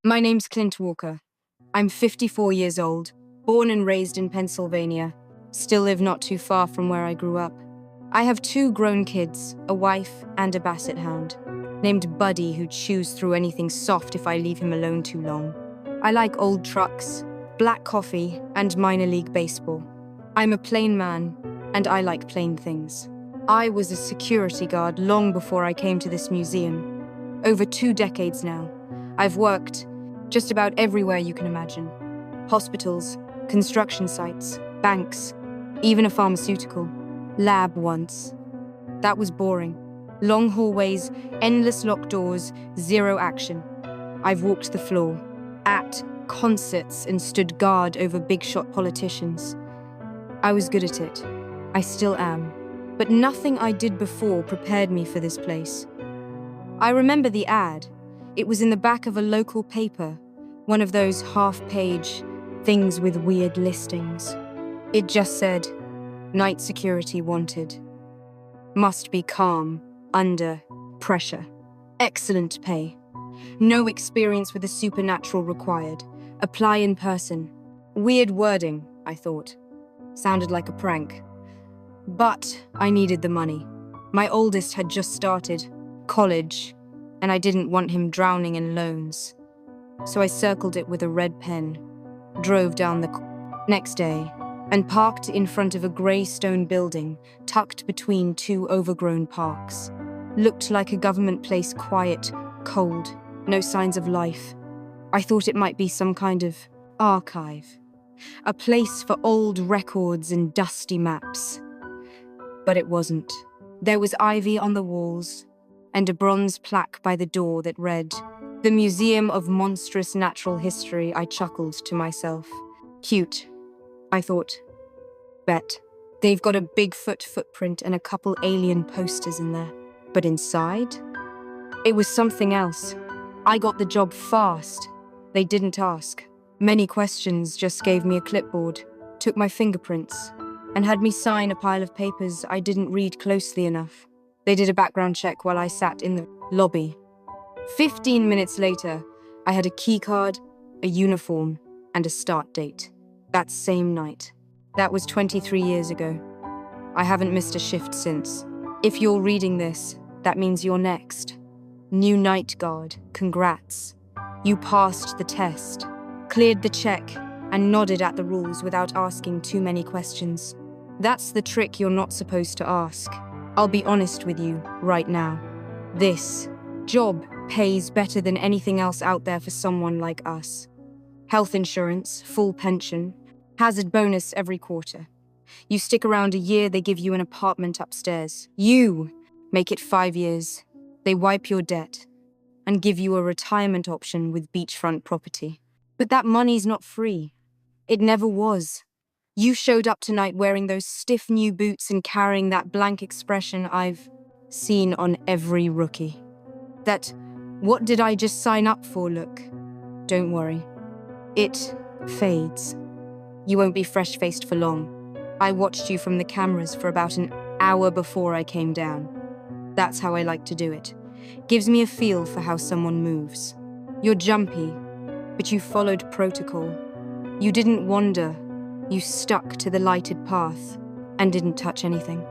My name's Clint Walker. I'm 54 years old, born and raised in Pennsylvania. Still live not too far from where I grew up. I have 2 grown kids, a wife and a basset hound, named Buddy, who chews through anything soft if I leave him alone too long. I like old trucks, black coffee, and minor league baseball. I'm a plain man, and I like plain things. I was a security guard long before I came to this museum. Over 2 decades now. I've worked just about everywhere you can imagine. Hospitals, construction sites, banks, even a pharmaceutical. Lab once. That was boring. Long hallways, endless locked doors, zero action. I've walked the floor, at concerts, and stood guard over big-shot politicians. I was good at it. I still am. But nothing I did before prepared me for this place. I remember the ad. It was in the back of a local paper, one of those half-page things with weird listings. It just said, "Night security wanted. Must be calm, under pressure. Excellent pay. No experience with the supernatural required. Apply in person." Weird wording, I thought. Sounded like a prank. But I needed the money. My oldest had just started college, and I didn't want him drowning in loans. So I circled it with a red pen, drove down the next day, and parked in front of a grey stone building tucked between 2 overgrown parks. Looked like a government place, quiet, cold, no signs of life. I thought it might be some kind of archive, a place for old records and dusty maps. But it wasn't. There was ivy on the walls, and a bronze plaque by the door that read, "The Museum of Monstrous Natural History." I chuckled to myself. Cute, I thought. Bet. They've got a Bigfoot footprint and a couple alien posters in there. But inside? It was something else. I got the job fast. They didn't ask many questions, just gave me a clipboard, took my fingerprints, and had me sign a pile of papers I didn't read closely enough. They did a background check while I sat in the lobby. 15 minutes later, I had a key card, a uniform, and a start date. That same night. That was 23 years ago. I haven't missed a shift since. If you're reading this, that means you're next. New night guard, congrats. You passed the test, cleared the check, and nodded at the rules without asking too many questions. That's the trick you're not supposed to ask. I'll be honest with you right now. This job pays better than anything else out there for someone like us. Health insurance, full pension, hazard bonus every quarter. You stick around a year, they give you an apartment upstairs. You make it 5 years. They wipe your debt and give you a retirement option with beachfront property. But that money's not free. It never was. You showed up tonight wearing those stiff new boots and carrying that blank expression I've seen on every rookie. That "what did I just sign up for" look. Don't worry. It fades. You won't be fresh-faced for long. I watched you from the cameras for about an hour before I came down. That's how I like to do it. Gives me a feel for how someone moves. You're jumpy, but you followed protocol. You didn't wander. You stuck to the lighted path and didn't touch anything.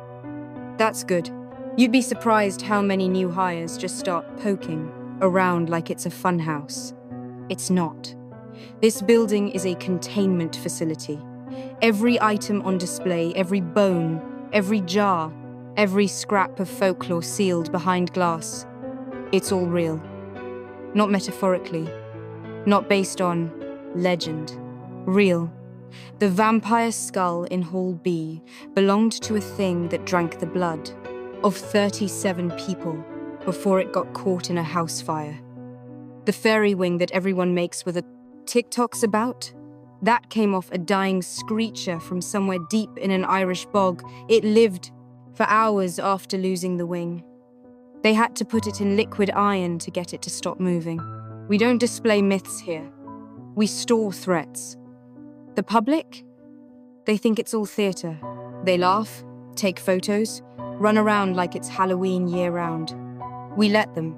That's good. You'd be surprised how many new hires just start poking around like it's a funhouse. It's not. This building is a containment facility. Every item on display, every bone, every jar, every scrap of folklore sealed behind glass. It's all real. Not metaphorically. Not based on legend. Real. The vampire skull in Hall B belonged to a thing that drank the blood of 37 people before it got caught in a house fire. The fairy wing that everyone makes with a TikToks about, that came off a dying screecher from somewhere deep in an Irish bog. It lived for hours after losing the wing. They had to put it in liquid iron to get it to stop moving. We don't display myths here. We store threats. The public? They think it's all theatre. They laugh, take photos, run around like it's Halloween year-round. We let them,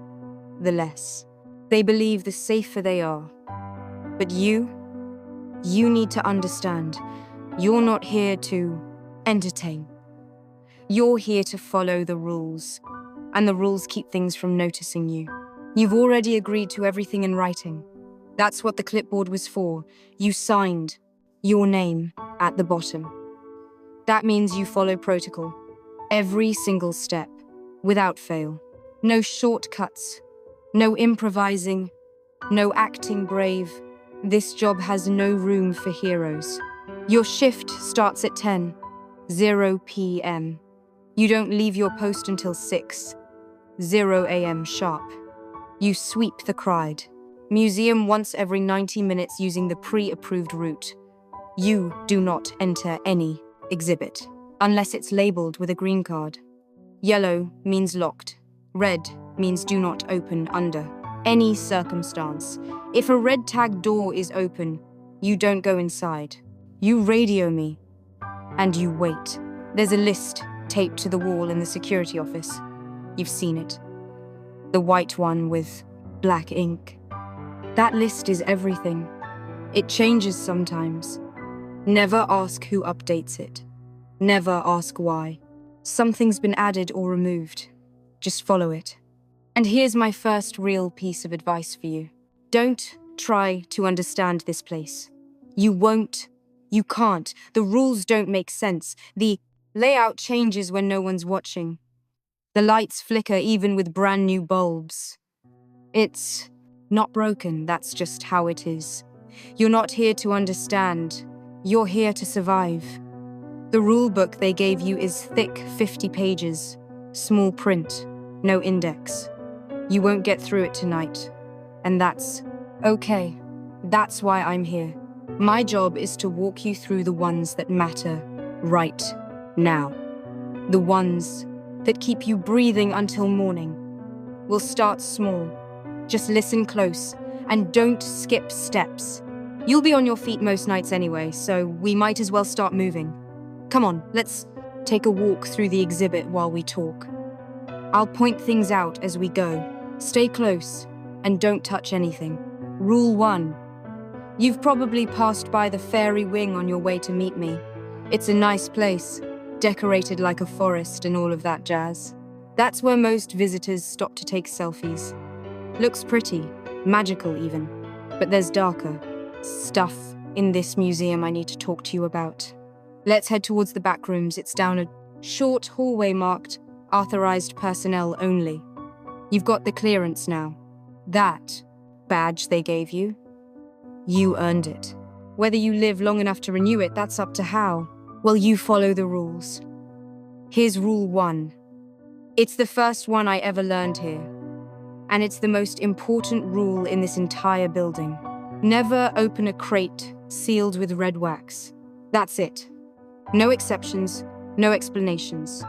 the less. They believe the safer they are. But you need to understand, you're not here to entertain. You're here to follow the rules, and the rules keep things from noticing you. You've already agreed to everything in writing. That's what the clipboard was for. You signed your name at the bottom. That means you follow protocol. Every single step, without fail. No shortcuts, no improvising, no acting brave. This job has no room for heroes. Your shift starts at 10:00 p.m. You don't leave your post until 6:00 a.m. sharp. You sweep the crowd. Museum once every 90 minutes using the pre-approved route. You do not enter any exhibit unless it's labeled with a green card. Yellow means locked. Red means do not open under any circumstance. If a red tag door is open, you don't go inside. You radio me, and you wait. There's a list taped to the wall in the security office. You've seen it. The white one with black ink. That list is everything. It changes sometimes. Never ask who updates it. Never ask why. Something's been added or removed. Just follow it. And here's my first real piece of advice for you. Don't try to understand this place. You won't. You can't. The rules don't make sense. The layout changes when no one's watching. The lights flicker even with brand new bulbs. It's not broken, that's just how it is. You're not here to understand. You're here to survive. The rule book they gave you is thick 50 pages, small print, no index. You won't get through it tonight. And that's okay. That's why I'm here. My job is to walk you through the ones that matter right now. The ones that keep you breathing until morning. We'll start small. Just listen close and don't skip steps. You'll be on your feet most nights anyway, so we might as well start moving. Come on, let's take a walk through the exhibit while we talk. I'll point things out as we go. Stay close and don't touch anything. Rule 1. You've probably passed by the fairy wing on your way to meet me. It's a nice place, decorated like a forest and all of that jazz. That's where most visitors stop to take selfies. Looks pretty, magical even, but there's darker stuff in this museum I need to talk to you about. Let's head towards the back rooms. It's down a short hallway marked authorized personnel only. You've got the clearance now. That badge they gave you, you earned it. Whether you live long enough to renew it, that's up to how. Well, you follow the rules. Here's rule 1. It's the first one I ever learned here. And it's the most important rule in this entire building. Never open a crate sealed with red wax. That's it. No exceptions, no explanations.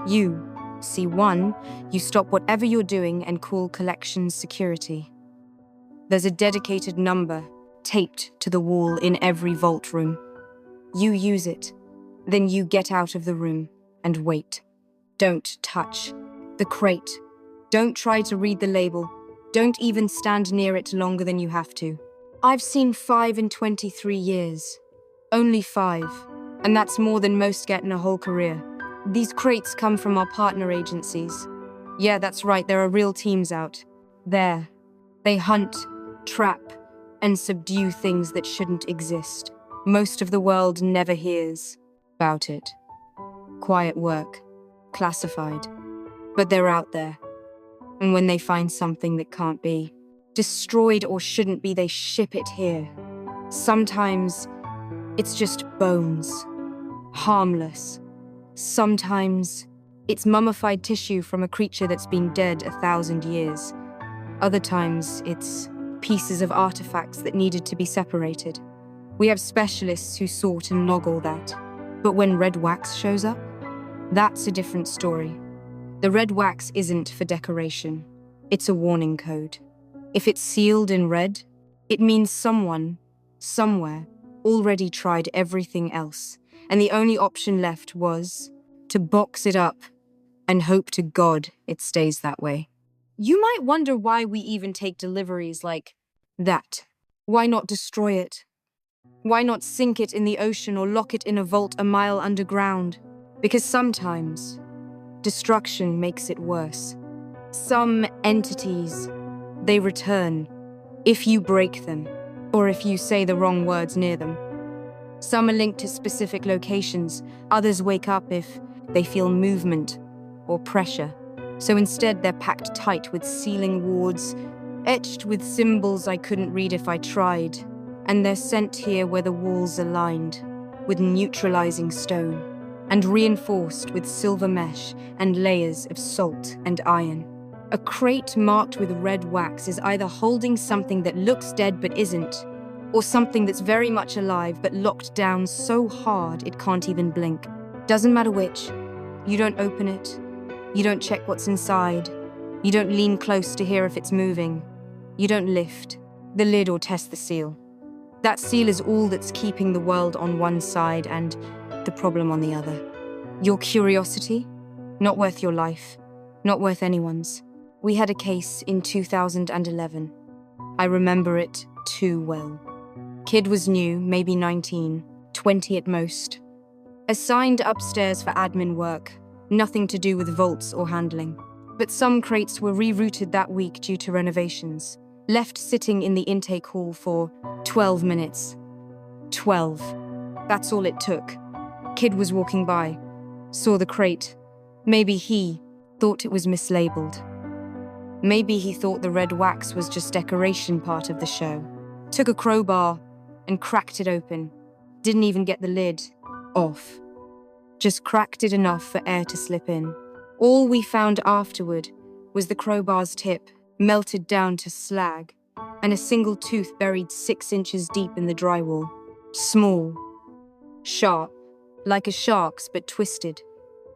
You, C1, you stop whatever you're doing and call collections security. There's a dedicated number taped to the wall in every vault room. You use it, then you get out of the room and wait. Don't touch the crate. Don't try to read the label. Don't even stand near it longer than you have to. I've seen 5 in 23 years. Only 5. And that's more than most get in a whole career. These crates come from our partner agencies. Yeah, that's right, there are real teams out there. They hunt, trap, and subdue things that shouldn't exist. Most of the world never hears about it. Quiet work, classified. But they're out there. And when they find something that can't be destroyed or shouldn't be, they ship it here. Sometimes it's just bones, harmless. Sometimes it's mummified tissue from a creature that's been dead 1,000 years. Other times it's pieces of artifacts that needed to be separated. We have specialists who sort and log all that. But when red wax shows up, that's a different story. The red wax isn't for decoration. It's a warning code. If it's sealed in red, it means someone, somewhere, already tried everything else, and the only option left was to box it up and hope to God it stays that way. You might wonder why we even take deliveries like that. Why not destroy it? Why not sink it in the ocean or lock it in a vault a mile underground? Because sometimes destruction makes it worse. Some entities, they return if you break them, or if you say the wrong words near them. Some are linked to specific locations, others wake up if they feel movement or pressure. So instead, they're packed tight with sealing wards, etched with symbols I couldn't read if I tried, and they're sent here where the walls are lined with neutralizing stone and reinforced with silver mesh and layers of salt and iron. A crate marked with red wax is either holding something that looks dead but isn't, or something that's very much alive but locked down so hard it can't even blink. Doesn't matter which. You don't open it. You don't check what's inside. You don't lean close to hear if it's moving. You don't lift the lid or test the seal. That seal is all that's keeping the world on one side and the problem on the other. Your curiosity? Not worth your life. Not worth anyone's. We had a case in 2011. I remember it too well. Kid was new, maybe 19, 20 at most. Assigned upstairs for admin work, nothing to do with vaults or handling. But some crates were rerouted that week due to renovations. Left sitting in the intake hall for 12 minutes. 12. That's all it took. Kid was walking by, saw the crate. Maybe he thought it was mislabeled. Maybe he thought the red wax was just decoration part of the show. Took a crowbar and cracked it open. Didn't even get the lid off. Just cracked it enough for air to slip in. All we found afterward was the crowbar's tip melted down to slag and a single tooth buried 6 inches deep in the drywall. Small, sharp, like a shark's but twisted.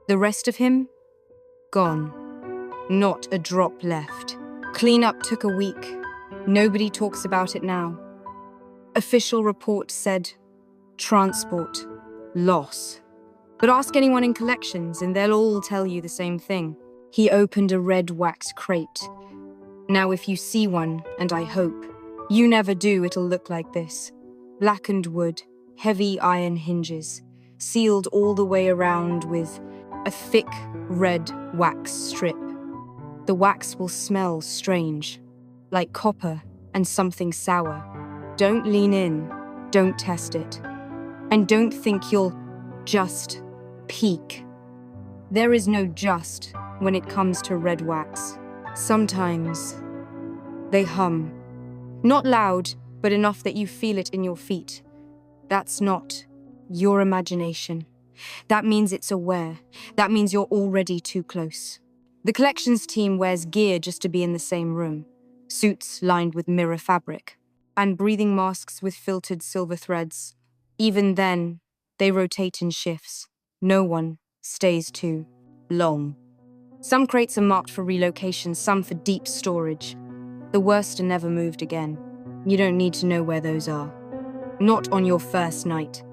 The rest of him? Gone. Not a drop left. Cleanup took a week. Nobody talks about it now. Official report said, transport, loss. But ask anyone in collections and they'll all tell you the same thing. He opened a red wax crate. Now if you see one, and I hope you never do, it'll look like this. Blackened wood, heavy iron hinges, sealed all the way around with a thick red wax strip. The wax will smell strange, like copper and something sour. Don't lean in, don't test it, and don't think you'll just peek. There is no just when it comes to red wax. Sometimes they hum. Not loud, but enough that you feel it in your feet. That's not your imagination. That means it's aware. That means you're already too close. The collections team wears gear just to be in the same room. Suits lined with mirror fabric, and breathing masks with filtered silver threads. Even then, they rotate in shifts. No one stays too long. Some crates are marked for relocation, some for deep storage. The worst are never moved again. You don't need to know where those are. Not on your first night.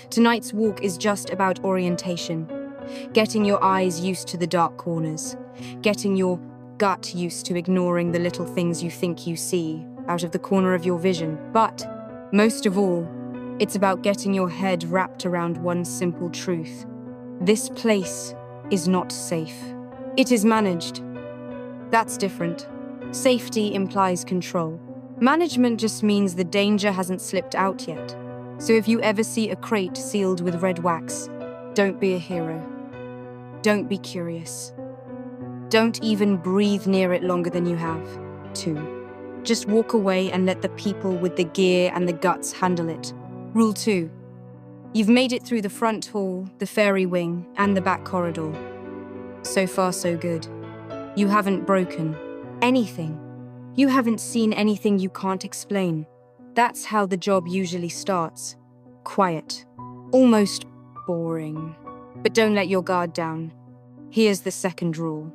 Tonight's walk is just about orientation. Getting your eyes used to the dark corners. Getting your gut used to ignoring the little things you think you see out of the corner of your vision. But, most of all, it's about getting your head wrapped around one simple truth. This place is not safe. It is managed. That's different. Safety implies control. Management just means the danger hasn't slipped out yet. So if you ever see a crate sealed with red wax, don't be a hero. Don't be curious. Don't even breathe near it longer than you have to. Just walk away and let the people with the gear and the guts handle it. Rule 2. You've made it through the front hall, the fairy wing, and the back corridor. So far, so good. You haven't broken anything. You haven't seen anything you can't explain. That's how the job usually starts. Quiet. Almost boring. But don't let your guard down. Here's the second rule.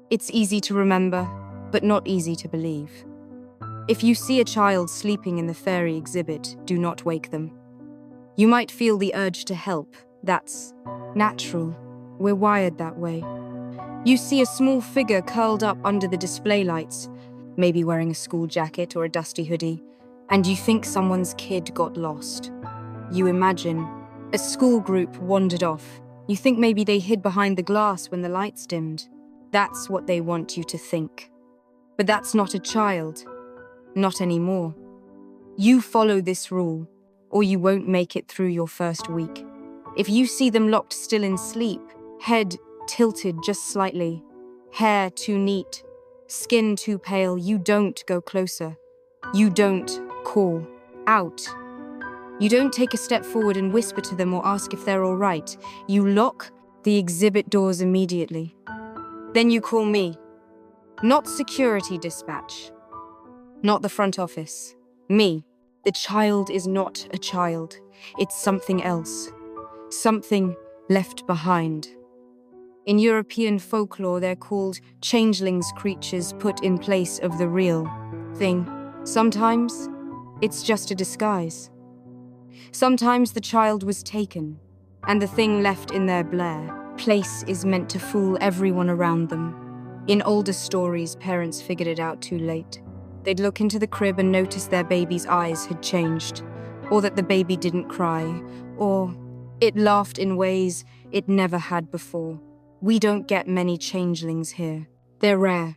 It's easy to remember, but not easy to believe. If you see a child sleeping in the fairy exhibit, do not wake them. You might feel the urge to help. That's natural. We're wired that way. You see a small figure curled up under the display lights, maybe wearing a school jacket or a dusty hoodie, and you think someone's kid got lost. You imagine a school group wandered off. You think maybe they hid behind the glass when the lights dimmed. That's what they want you to think. But that's not a child. Not anymore. You follow this rule, or you won't make it through your first week. If you see them locked still in sleep, head tilted just slightly, hair too neat, skin too pale, you don't go closer. You don't call out. You don't take a step forward and whisper to them or ask if they're all right. You lock the exhibit doors immediately. Then you call me. Not security dispatch. Not the front office. Me. The child is not a child. It's something else. Something left behind. In European folklore, they're called changelings, creatures put in place of the real thing. Sometimes, it's just a disguise. Sometimes the child was taken, and the thing left in their blare. Place is meant to fool everyone around them. In older stories, parents figured it out too late. They'd look into the crib and notice their baby's eyes had changed, or that the baby didn't cry, or it laughed in ways it never had before. We don't get many changelings here. They're rare.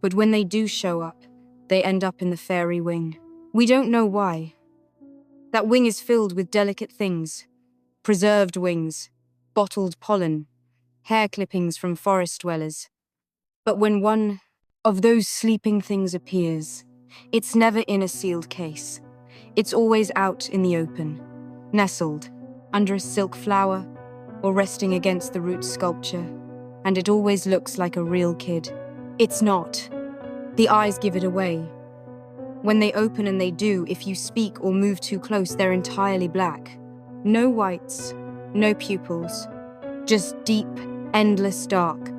But when they do show up, they end up in the fairy wing. We don't know why. That wing is filled with delicate things. Preserved wings, bottled pollen, hair clippings from forest dwellers. But when one of those sleeping things appears, it's never in a sealed case. It's always out in the open, nestled under a silk flower or resting against the root sculpture, and it always looks like a real kid. It's not. The eyes give it away. When they open, and they do, if you speak or move too close, they're entirely black. No whites, no pupils, just deep, endless dark.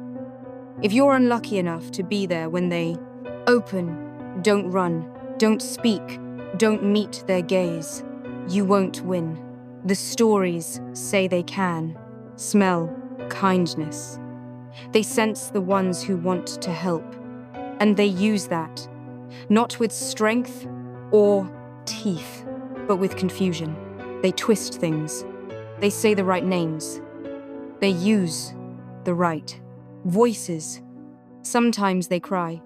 If you're unlucky enough to be there when they open, don't run, don't speak, don't meet their gaze, you won't win. The stories say they can smell kindness. They sense the ones who want to help, and they use that, not with strength or teeth, but with confusion. They twist things. They say the right names. They use the right voices. Sometimes they cry.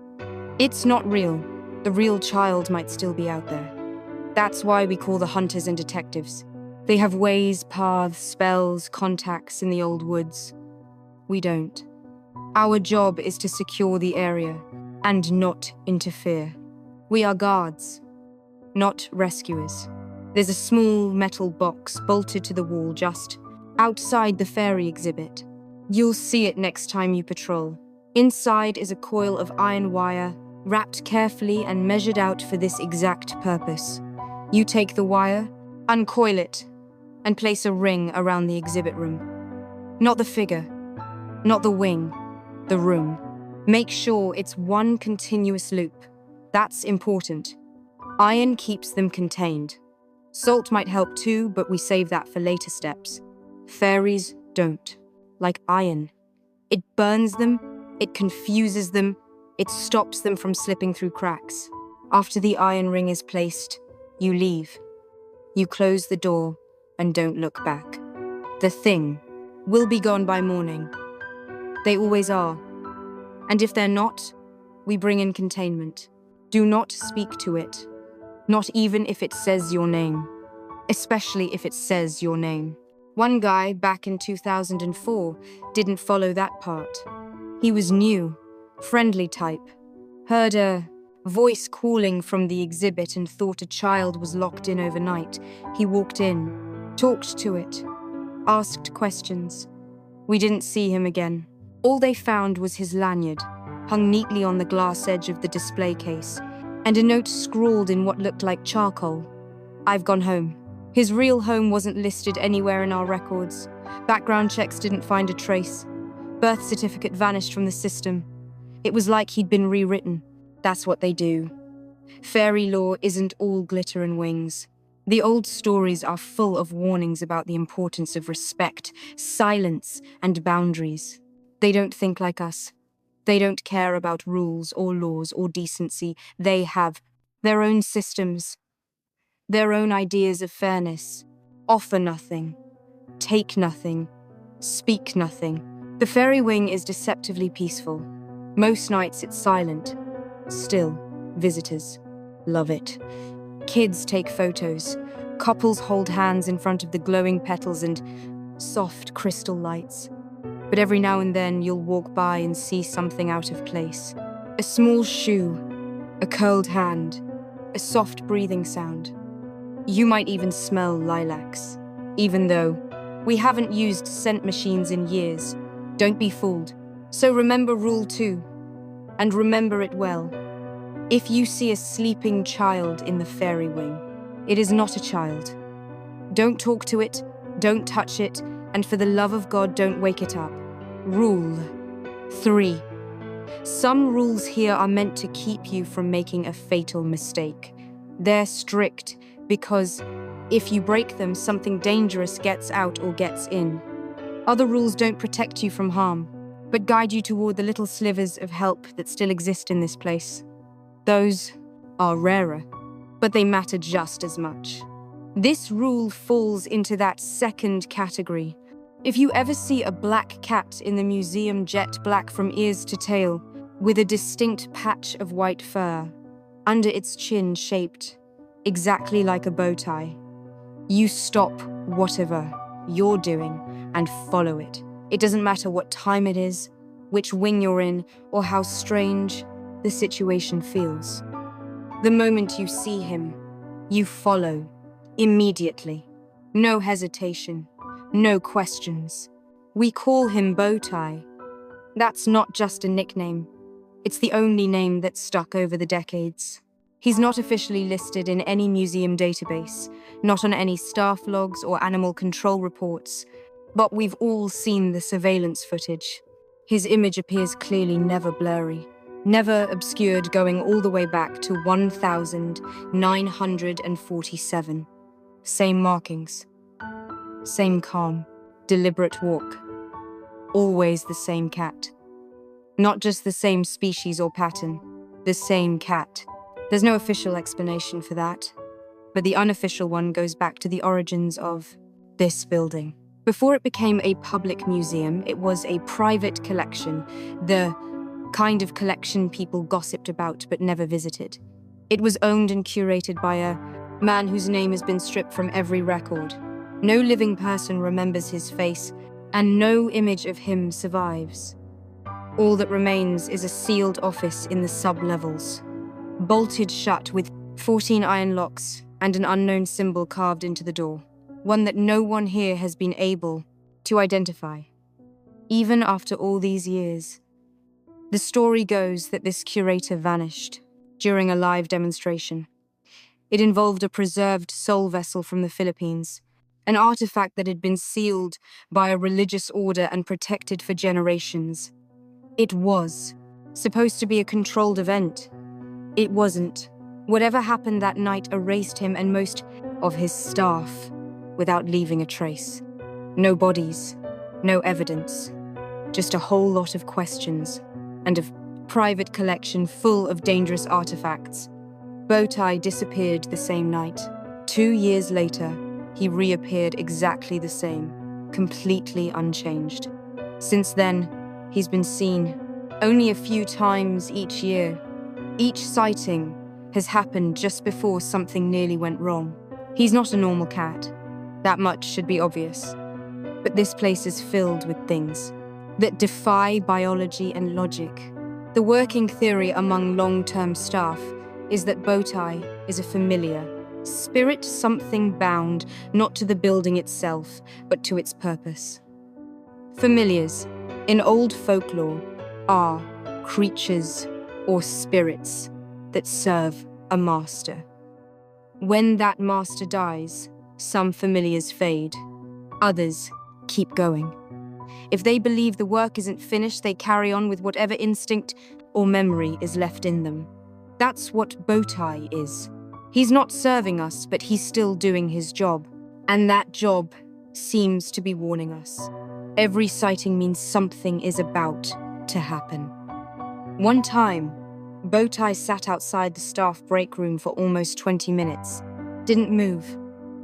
It's not real. The real child might still be out there. That's why we call the hunters and detectives. They have ways, paths, spells, contacts in the old woods. We don't. Our job is to secure the area and not interfere. We are guards, not rescuers. There's a small metal box bolted to the wall just outside the fairy exhibit. You'll see it next time you patrol. Inside is a coil of iron wire, wrapped carefully and measured out for this exact purpose. You take the wire, uncoil it, and place a ring around the exhibit room. Not the figure, not the wing, the room. Make sure it's one continuous loop. That's important. Iron keeps them contained. Salt might help too, but we save that for later steps. Fairies don't. Like iron. It burns them, it confuses them, it stops them from slipping through cracks. After the iron ring is placed, you leave. You close the door and don't look back. The thing will be gone by morning. They always are. And if they're not, we bring in containment. Do not speak to it. Not even if it says your name. Especially if it says your name. One guy, back in 2004, didn't follow that part. He was new, friendly type. Heard a voice calling from the exhibit and thought a child was locked in overnight. He walked in, talked to it, asked questions. We didn't see him again. All they found was his lanyard, hung neatly on the glass edge of the display case, and a note scrawled in what looked like charcoal. I've gone home. His real home wasn't listed anywhere in our records. Background checks didn't find a trace. Birth certificate vanished from the system. It was like he'd been rewritten. That's what they do. Fairy lore isn't all glitter and wings. The old stories are full of warnings about the importance of respect, silence, and boundaries. They don't think like us. They don't care about rules or laws or decency. They have their own systems, their own ideas of fairness. Offer nothing, take nothing, speak nothing. The fairy wing is deceptively peaceful. Most nights it's silent. Still, visitors love it. Kids take photos. Couples hold hands in front of the glowing petals and soft crystal lights. But every now and then you'll walk by and see something out of place. A small shoe, a curled hand, a soft breathing sound. You might even smell lilacs, even though we haven't used scent machines in years. Don't be fooled. So remember Rule 2, and remember it well. If you see a sleeping child in the fairy wing, it is not a child. Don't talk to it, don't touch it, and for the love of God, don't wake it up. Rule 3. Some rules here are meant to keep you from making a fatal mistake. They're strict because if you break them, something dangerous gets out or gets in. Other rules don't protect you from harm, but guide you toward the little slivers of help that still exist in this place. Those are rarer, but they matter just as much. This rule falls into that second category. If you ever see a black cat in the museum, jet black from ears to tail, with a distinct patch of white fur, under its chin shaped exactly like a bow tie, you stop whatever you're doing and follow it. It doesn't matter what time it is, which wing you're in, or how strange the situation feels. The moment you see him, you follow immediately. No hesitation, no questions. We call him Bowtie. That's not just a nickname. It's the only name that's stuck over the decades. He's not officially listed in any museum database, not on any staff logs or animal control reports, but we've all seen the surveillance footage. His image appears clearly, never blurry, never obscured, going all the way back to 1947. Same markings, same calm, deliberate walk. Always the same cat. Not just the same species or pattern, the same cat. There's no official explanation for that, but the unofficial one goes back to the origins of this building. Before it became a public museum, it was a private collection, the kind of collection people gossiped about but never visited. It was owned and curated by a man whose name has been stripped from every record. No living person remembers his face, and no image of him survives. All that remains is a sealed office in the sub-levels, bolted shut with 14 iron locks and an unknown symbol carved into the door, one that no one here has been able to identify. Even after all these years, the story goes that this curator vanished during a live demonstration. It involved a preserved soul vessel from the Philippines, an artifact that had been sealed by a religious order and protected for generations. It was supposed to be a controlled event. It wasn't. Whatever happened that night erased him and most of his staff without leaving a trace. No bodies, no evidence, just a whole lot of questions and a private collection full of dangerous artifacts. Bowtie disappeared the same night. 2 years later, he reappeared exactly the same, completely unchanged. Since then, he's been seen only a few times each year. Each sighting has happened just before something nearly went wrong. He's not a normal cat. That much should be obvious. But this place is filled with things that defy biology and logic. The working theory among long-term staff is that Bowtie is a familiar, spirit something bound not to the building itself, but to its purpose. Familiars, in old folklore, are creatures or spirits that serve a master. When that master dies, some familiars fade, others keep going. If they believe the work isn't finished, they carry on with whatever instinct or memory is left in them. That's what Bowtie is. He's not serving us, but he's still doing his job. And that job seems to be warning us. Every sighting means something is about to happen. One time, Bowtie sat outside the staff break room for almost 20 minutes. Didn't move,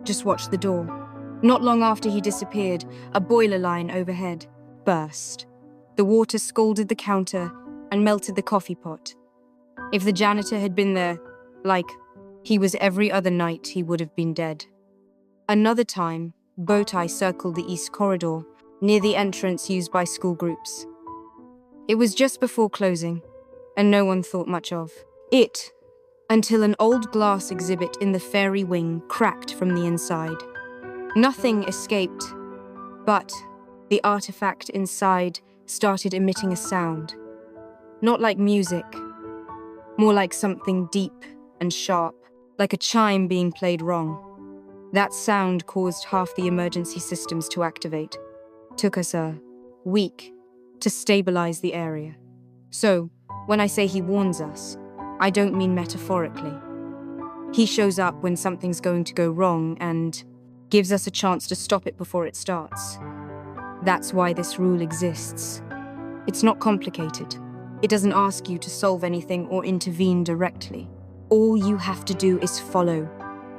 just watched the door. Not long after he disappeared, a boiler line overhead burst. The water scalded the counter and melted the coffee pot. If the janitor had been there, like he was every other night, he would have been dead. Another time, Bowtie circled the East Corridor, near the entrance used by school groups. It was just before closing, and no one thought much of it until an old glass exhibit in the fairy wing cracked from the inside. Nothing escaped, but the artifact inside started emitting a sound. Not like music, more like something deep and sharp, like a chime being played wrong. That sound caused half the emergency systems to activate. Took us a week to stabilize the area. So, when I say he warns us, I don't mean metaphorically. He shows up when something's going to go wrong and gives us a chance to stop it before it starts. That's why this rule exists. It's not complicated. It doesn't ask you to solve anything or intervene directly. All you have to do is follow.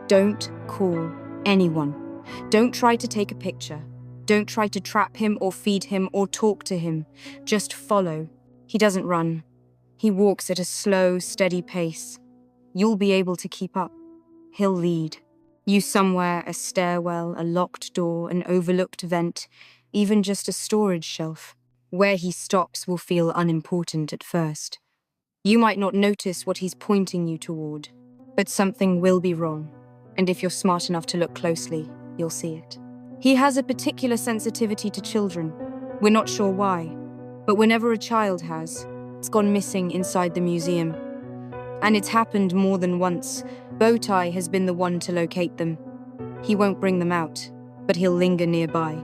Don't call anyone. Don't try to take a picture. Don't try to trap him or feed him or talk to him. Just follow. He doesn't run. He walks at a slow, steady pace. You'll be able to keep up. He'll lead you somewhere, a stairwell, a locked door, an overlooked vent, even just a storage shelf. Where he stops will feel unimportant at first. You might not notice what he's pointing you toward, but something will be wrong. And if you're smart enough to look closely, you'll see it. He has a particular sensitivity to children. We're not sure why, but whenever a child has, it's gone missing inside the museum. And it's happened more than once. Bowtie has been the one to locate them. He won't bring them out, but he'll linger nearby.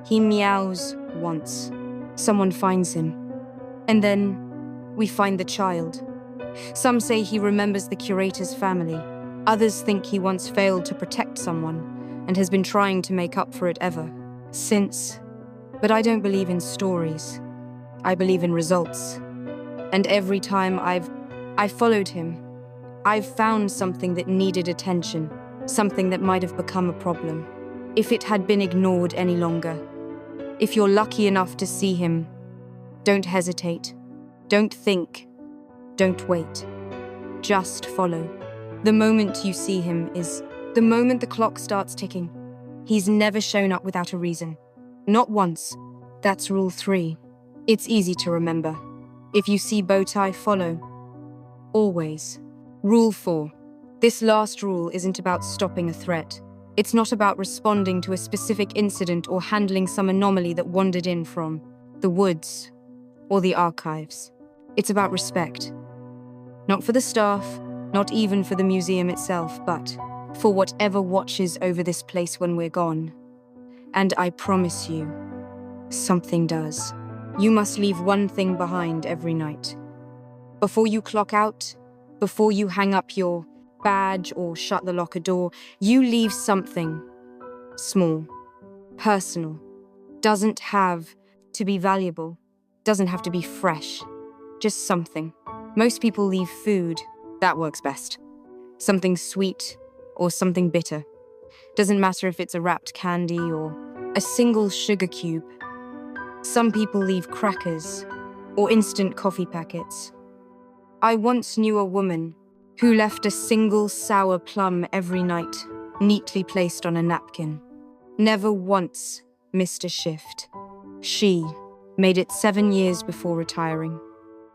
He meows once. Someone finds him. And then we find the child. Some say he remembers the curator's family. Others think he once failed to protect someone and has been trying to make up for it ever since. But I don't believe in stories. I believe in results. And every time I've followed him, I've found something that needed attention, something that might have become a problem, if it had been ignored any longer. If you're lucky enough to see him, don't hesitate. Don't think. Don't wait. Just follow. The moment you see him is the moment the clock starts ticking. He's never shown up without a reason. Not once. That's rule 3. It's easy to remember. If you see Bowtie, follow. Always. Rule 4. This last rule isn't about stopping a threat. It's not about responding to a specific incident or handling some anomaly that wandered in from the woods or the archives. It's about respect. Not for the staff, not even for the museum itself, but for whatever watches over this place when we're gone. And I promise you, something does. You must leave one thing behind every night. Before you clock out, before you hang up your badge or shut the locker door, you leave something small, personal. Doesn't have to be valuable, doesn't have to be fresh, just something. Most people leave food. That works best. Something sweet or something bitter. Doesn't matter if it's a wrapped candy or a single sugar cube. Some people leave crackers or instant coffee packets. I once knew a woman who left a single sour plum every night, neatly placed on a napkin. Never once missed a shift. She made it 7 years before retiring.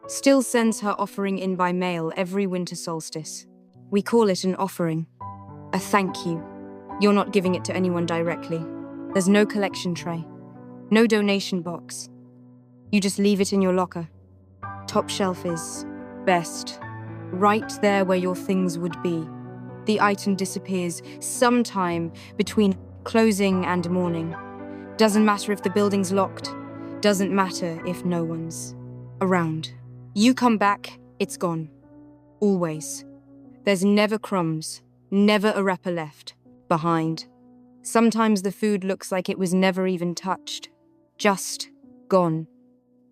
Still sends her offering in by mail every winter solstice. We call it an offering, a thank you. You're not giving it to anyone directly. There's no collection tray, no donation box. You just leave it in your locker. Top shelf is best, right there where your things would be. The item disappears sometime between closing and morning. Doesn't matter if the building's locked. Doesn't matter if no one's around. You come back, it's gone. Always. There's never crumbs, never a wrapper left behind. Sometimes the food looks like it was never even touched. Just gone.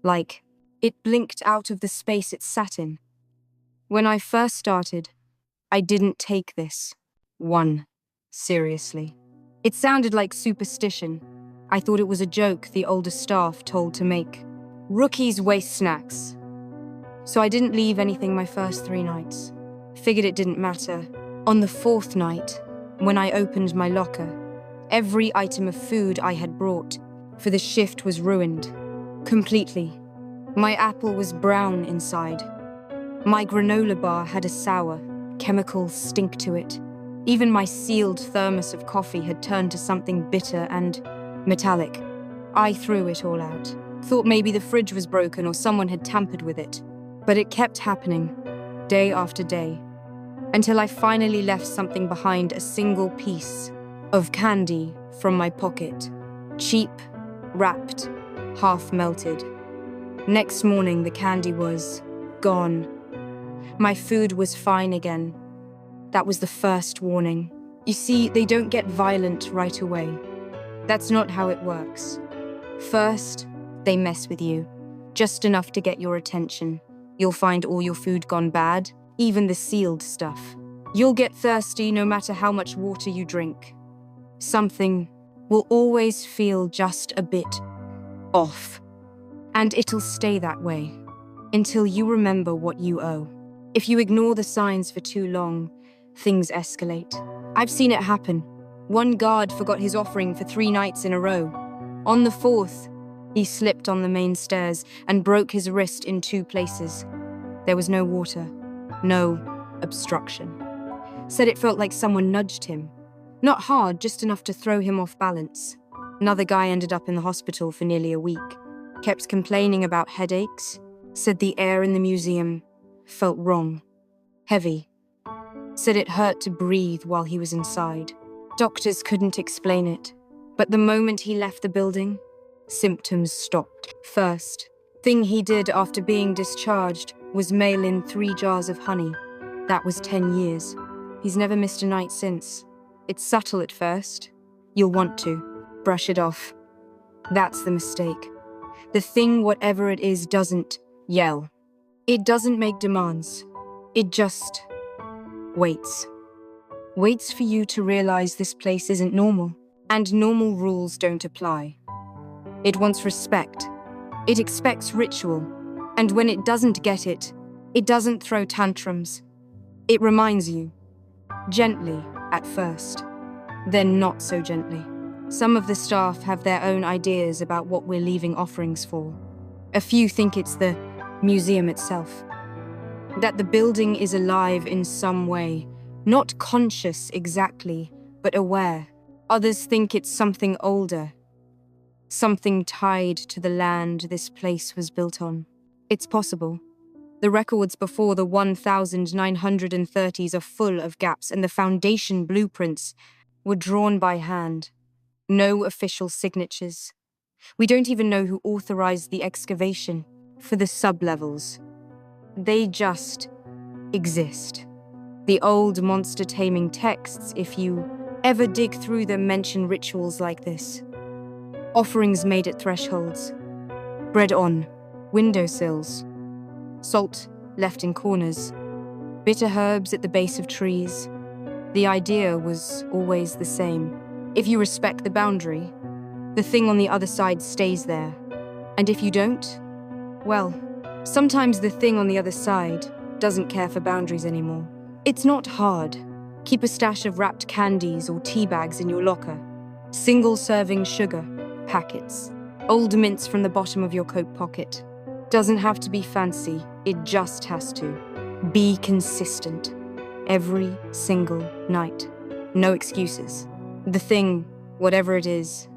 Like it blinked out of the space it sat in. When I first started, I didn't take this one seriously. It sounded like superstition. I thought it was a joke the older staff told to make rookies waste snacks. So I didn't leave anything my first 3 nights. Figured it didn't matter. On the 4th night, when I opened my locker, every item of food I had brought for the shift was ruined. Completely. My apple was brown inside. My granola bar had a sour, chemical stink to it. Even my sealed thermos of coffee had turned to something bitter and metallic. I threw it all out. Thought maybe the fridge was broken or someone had tampered with it. But it kept happening, day after day, until I finally left something behind, a single piece of candy from my pocket. Cheap, wrapped, half melted. Next morning, the candy was gone. My food was fine again. That was the first warning. You see, they don't get violent right away. That's not how it works. First, they mess with you, just enough to get your attention. You'll find all your food gone bad, even the sealed stuff. You'll get thirsty no matter how much water you drink. Something will always feel just a bit off. And it'll stay that way until you remember what you owe. If you ignore the signs for too long, things escalate. I've seen it happen. One guard forgot his offering for 3 nights in a row. On the 4th, he slipped on the main stairs and broke his wrist in 2 places. There was no water, no obstruction. Said it felt like someone nudged him. Not hard, just enough to throw him off balance. Another guy ended up in the hospital for nearly a week. Kept complaining about headaches. Said the air in the museum felt wrong, heavy. Said it hurt to breathe while he was inside. Doctors couldn't explain it. But the moment he left the building, symptoms stopped. First thing he did after being discharged was mail in 3 jars of honey. That was 10 years. He's never missed a night since. It's subtle at first. You'll want to brush it off. That's the mistake. The thing, whatever it is, doesn't yell. It doesn't make demands. It just waits. Waits for you to realize this place isn't normal, and normal rules don't apply. It wants respect. It expects ritual. And when it doesn't get it, it doesn't throw tantrums. It reminds you. Gently, at first. Then not so gently. Some of the staff have their own ideas about what we're leaving offerings for. A few think it's the museum itself. That the building is alive in some way. Not conscious exactly, but aware. Others think it's something older. Something tied to the land this place was built on. It's possible. The records before the 1930s are full of gaps, and the foundation blueprints were drawn by hand. No official signatures. We don't even know who authorized the excavation for the sublevels. They just exist. The old monster-taming texts, if you ever dig through them, mention rituals like this. Offerings made at thresholds. Bread on windowsills. Salt left in corners. Bitter herbs at the base of trees. The idea was always the same. If you respect the boundary, the thing on the other side stays there. And if you don't, well, sometimes the thing on the other side doesn't care for boundaries anymore. It's not hard. Keep a stash of wrapped candies or tea bags in your locker. Single-serving sugar packets. Old mints from the bottom of your coat pocket. Doesn't have to be fancy, it just has to. Be consistent. Every single night. No excuses. The thing, whatever it is,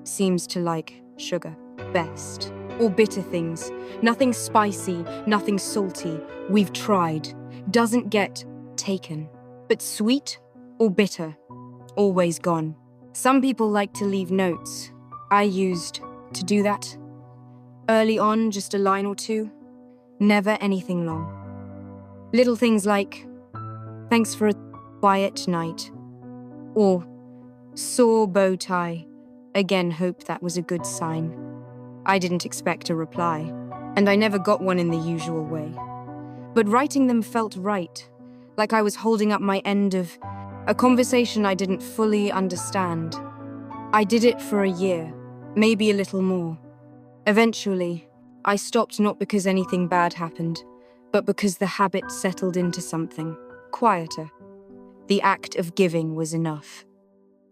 seems to like sugar best. Or bitter things. Nothing spicy, nothing salty. We've tried. Doesn't get taken. But sweet or bitter, always gone. Some people like to leave notes. I used to do that. Early on, just a line or 2. Never anything long. Little things like, thanks for a quiet night. Or, sore bow tie. Again, hope that was a good sign. I didn't expect a reply, and I never got one in the usual way. But writing them felt right, like I was holding up my end of a conversation I didn't fully understand. I did it for a year, maybe a little more. Eventually, I stopped not because anything bad happened, but because the habit settled into something quieter. The act of giving was enough.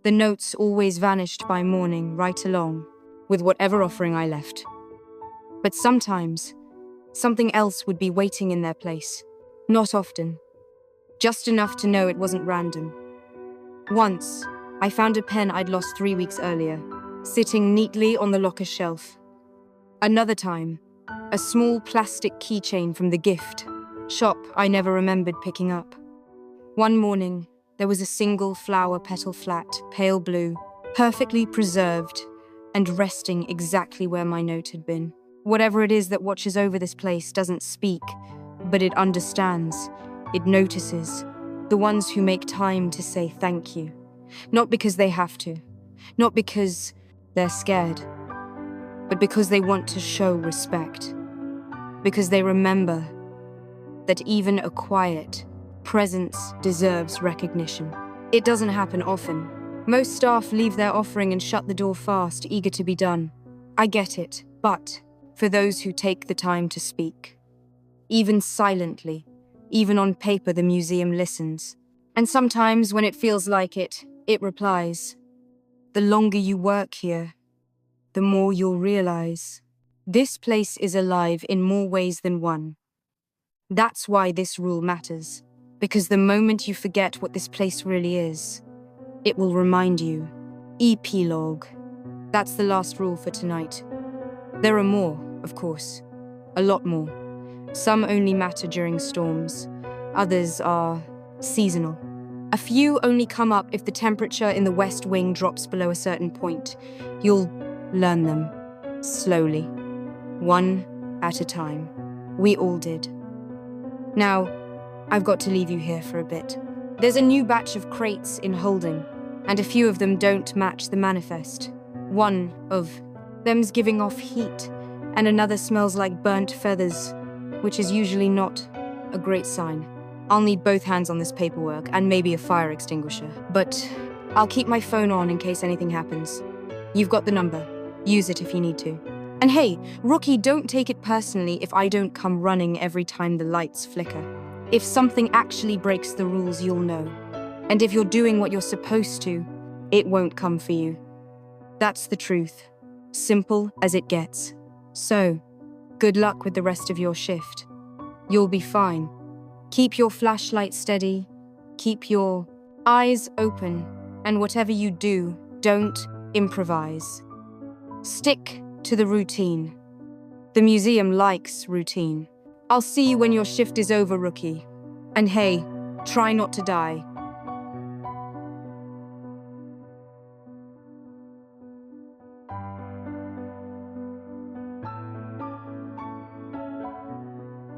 The notes always vanished by morning, right along with whatever offering I left. But sometimes, something else would be waiting in their place. Not often. Just enough to know it wasn't random. Once, I found a pen I'd lost 3 weeks earlier, sitting neatly on the locker shelf. Another time, a small plastic keychain from the gift shop I never remembered picking up. One morning, there was a single flower petal flat, pale blue, perfectly preserved, and resting exactly where my note had been. Whatever it is that watches over this place doesn't speak, but it understands, it notices, the ones who make time to say thank you. Not because they have to, not because they're scared, but because they want to show respect. Because they remember that even a quiet presence deserves recognition. It doesn't happen often. Most staff leave their offering and shut the door fast, eager to be done. I get it, but for those who take the time to speak, even silently, even on paper, the museum listens. And sometimes when it feels like it replies. The longer you work here, the more you'll realize this place is alive in more ways than one. That's why this rule matters, because the moment you forget what this place really is, it will remind you. Epilogue. That's the last rule for tonight. There are more, of course. A lot more. Some only matter during storms. Others are seasonal. A few only come up if the temperature in the West Wing drops below a certain point. You'll learn them. Slowly. One at a time. We all did. Now, I've got to leave you here for a bit. There's a new batch of crates in holding, and a few of them don't match the manifest. One of them's giving off heat, and another smells like burnt feathers, which is usually not a great sign. I'll need both hands on this paperwork, and maybe a fire extinguisher. But I'll keep my phone on in case anything happens. You've got the number. Use it if you need to. And hey, Rookie, don't take it personally if I don't come running every time the lights flicker. If something actually breaks the rules, you'll know. And if you're doing what you're supposed to, it won't come for you. That's the truth. Simple as it gets. So, good luck with the rest of your shift. You'll be fine. Keep your flashlight steady. Keep your eyes open. And whatever you do, don't improvise. Stick to the routine. The museum likes routine. I'll see you when your shift is over, Rookie. And hey, try not to die.